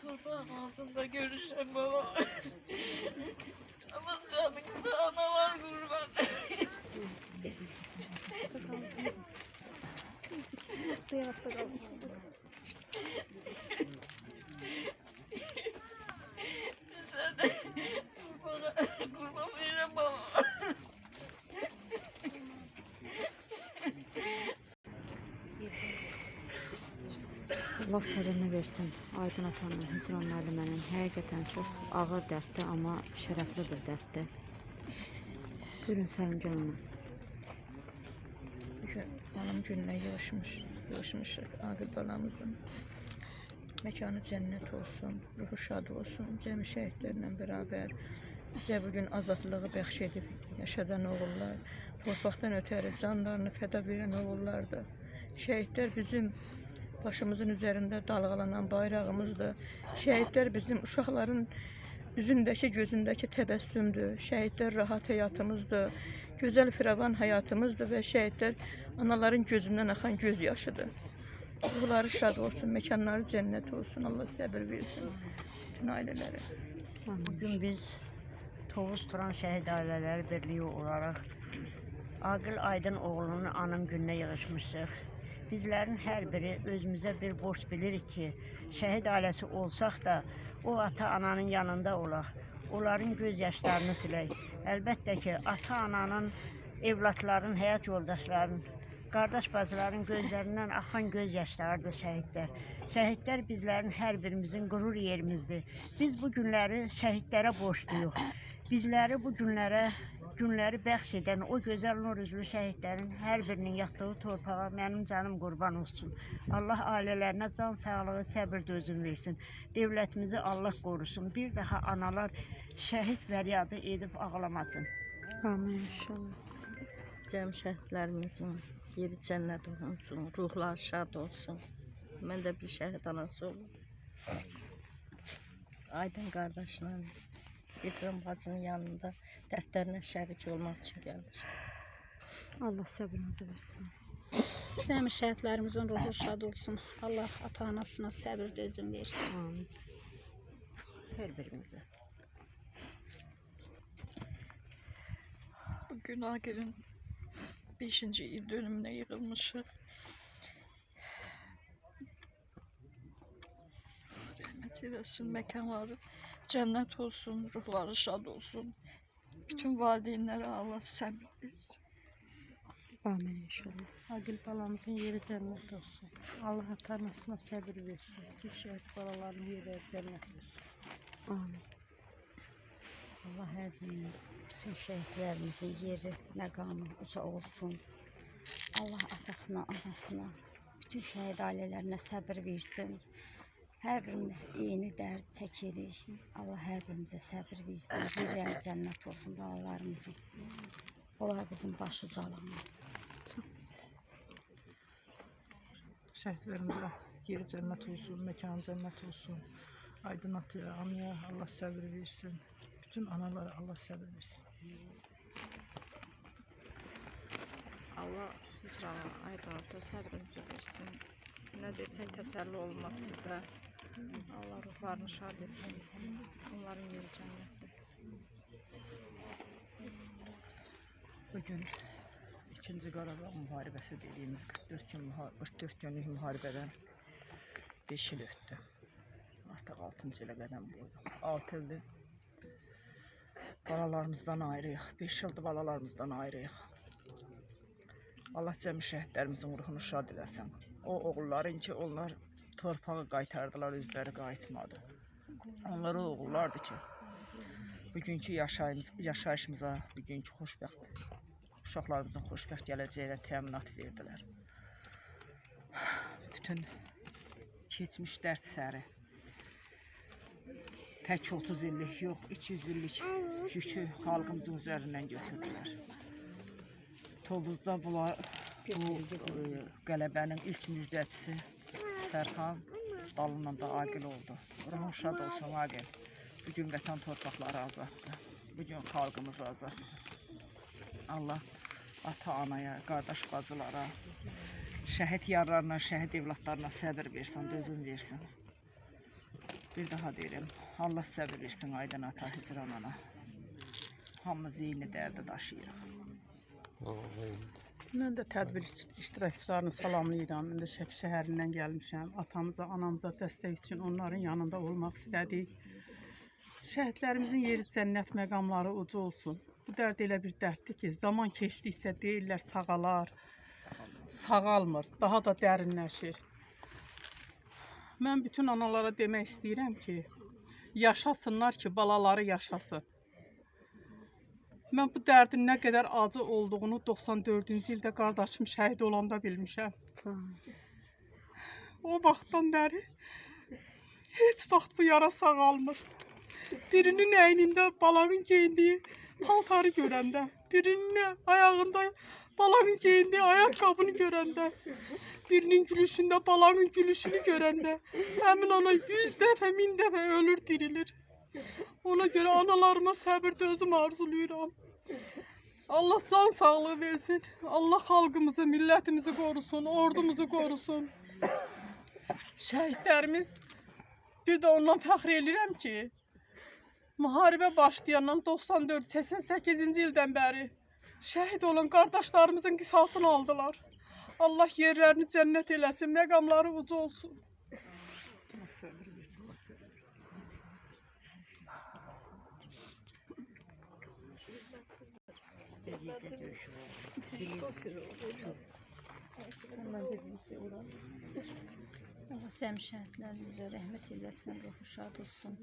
Torpağın altında görüşen baba. Çalın canınızı analar kurban. Bizler de kurban veririm baba. Allah səbrini versin. Aydın atanın, Hicran müəllimənin həqiqətən çox ağır dərddir, amma şərəfli bir dərddir. Buyurun Səlim canım. Anam gününe yığışmışıq Aqil balamızın. Mekanı cennet olsun, ruhu şad olsun, cəmi şəhidlərlə beraber bizə bugün azadlığı bəxş edib yaşadan oğullar, torpaqdan ötəri canlarını fəda verən oğullardır. Şəhidlər bizim başımızın üzerinde dalgalanan bayrağımızdır. Şehitler bizim uşaqların üzündeki, gözündeki təbəssümdür. Şehitler rahat hayatımızdır. Güzel firavan hayatımızdır ve şehitler anaların gözünden akan gözyaşıdır. Ruhları şad olsun, mekanları cennet olsun. Allah sabır versin bütün ailelere. Bugün biz Tovuz Turan Şəhid Ailələri Birliyi olarak Aqil Aydın oğlunun anım gününe yığışmışıq. Bizlerin her biri özümüze bir borç bilirik ki, şehit ailesi olsak da o ata-ananın yanında olaq. Onların göz yaşlarını silək. Əlbəttə ki, ata-ananın, evlatların, həyat yoldaşlarının, qardaş bacıların gözlərindən axan göz yaşlarıdır şəhidlər. Şəhidlər bizlerin her birimizin qürur yerimizdir. Biz bu günləri şəhidlərə borçluyuq. Bizləri bu günləri bəxş edən o gözəl nur üzlü şəhidlərin hər birinin yatdığı torpağa mənim canım qurban olsun. Allah ailələrinə can sağlığı, səbir dözüm versin. Devlətimizi Allah qorusun. Bir daha analar şəhid fəryadı edib ağlamasın. Amin inşallah. Cəm şəhidlərimizin yeri cənnət olsun, ruhlar şad olsun. Mən də bir şəhid anası olum. Aydın qardaşla Hicran bacının yanında dərdlərinə şərik olmaq üçün gəlmişəm. Allah səbrinizi versin. Cəmi şəhidlərimizin ruhu şad olsun. Allah ata-anasına səbir dözüm versin. Amin. Hər birimizə. Bugün Aqil'in 5. il dönümüne yığılmışıq. Rahmet eylesin, mekanları cennet olsun, ruhları şad olsun. Bütün valideynlere Allah sabır versin. Amin inşallah. Aqil balamızın yeri cennet olsun. Allah ata-anasına səbir versin. Bir şəhid balaların yeri cennet olsun. Amin. Allah hər birinin, bütün şəhidlərimizin yeri, məqamı uca olsun. Allah atasına, anasına, bütün şəhid ailələrinə səbir versin. Hər birimiz eyni dərd çəkirik. Allah hər birimizə səbir versin. Bir yer cənnət olsun balalarımızın. Onlar bizim baş ucalığımızdır. Şəhidlərimizə yeri cənnət olsun, mekanı cənnət olsun. Aydın ataya, anaya Allah səbir versin. Bütün analara Allah səbir versin. Allah Hicrana, Aydın ata səbrinizi versin. Ne desək təsəlli olmaz sizə. Allah ruhlarını şad etsin. Onların yeri cənnətdir. Bugün 2-ci Qarabağ müharibəsi dediyimiz 44 günlük müharibədən 5 il ötdü. Artıq 6-cı ilə qədəm qoyduq. 6 ildir balalarımızdan ayrıyıq. 5 ildir balalarımızdan ayrıyıq. Allah cəmi şəhidlərimizin ruhunu şad eləsin. O oğulların ki, onlar torpağı qaytardılar, özləri qayıtmadı. Onlar o oğullardı ki, bugünkü yaşayışımıza, bugünkü xoşbəxt uşaqlarımızın xoşbəxt gələcəyinə təminat verdilər. Bütün keçmiş dərd səri, tək 30 illik yox, 200 illik yükü xalqımızın üzərindən götürdülər. Tovuzda bu qələbənin ilk müjdəçisi Sərxan dalından da Aqil oldu. Ruhun şad olsun Aqil. Bugün vətən torpaqları azaddır. Bugün xalqımız azaddır. Allah ata-anaya, qardaş bacılara, şəhid yarlarına, şəhid evlatlarına səbir versin, dözüm versin. Bir daha deyirəm, Allah səbir versin Aydın ata, Hicran ana. Hamımız eyni dərdi daşıyırıq. Mən də tədbir iştirakçılarını salamlayıram. Mən də Şəki şəhərindən gəlmişəm. Atamıza, anamıza dəstək üçün onların yanında olmaq istədik. Şəhidlərimizin yeri cənnət məqamları ucu olsun. Bu dərd elə bir dərddir ki, zaman keçdikcə deyirlər sağalar, sağalmır, daha da dərinləşir. Mən bütün analara demək istəyirəm ki, yaşasınlar ki, balaları yaşasın. Mən bu dərdin nə qədər acı olduğunu 94-cü ildə qardaşım şəhid olanda bilmişəm. O vaxtdan bəri heç vaxt bu yara sağalmır. Birinin əynində balamın geyindiyi paltarı görəndə, birinin ayağında balamın geyindiyi ayaqqabını görəndə, birinin gülüşündə balamın gülüşünü görəndə, həmin ana 100 dəfə, 1000 dəfə ölür, dirilir. Ona görə analarıma səbir dözüm arzulayıram. Allah can sağlığı versin. Allah xalqımızı, millətimizi qorusun, ordumuzu qorusun. Şəhidlərimiz, bir də ondan fəxr edirəm ki, müharibə başlayandan 94-88-ci ildən bəri şəhid olan qardaşlarımızın qisasını aldılar. Allah yerlərini cənnət eləsin, məqamları ucu olsun. Allah cəm şəhidlərimizə rəhmət eləsin, ruhu şad olsun.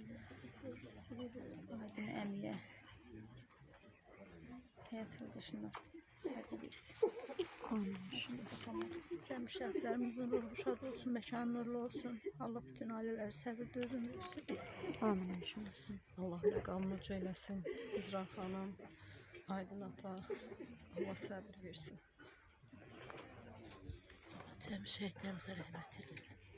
Aydın əmiyə, həyat yoldaşına səbir versin. Cəm şəhidlərimizin ruhu şad olsun, məkanı nurlu olsun. Allah bütün ailələri səbir dözüm versin. Amin inşallah. Allah məqamını uca eləsin. İcra xanım, Aydın ata, Allah səbir versin. Cəm şəhidlərimizə rəhmət eləsin.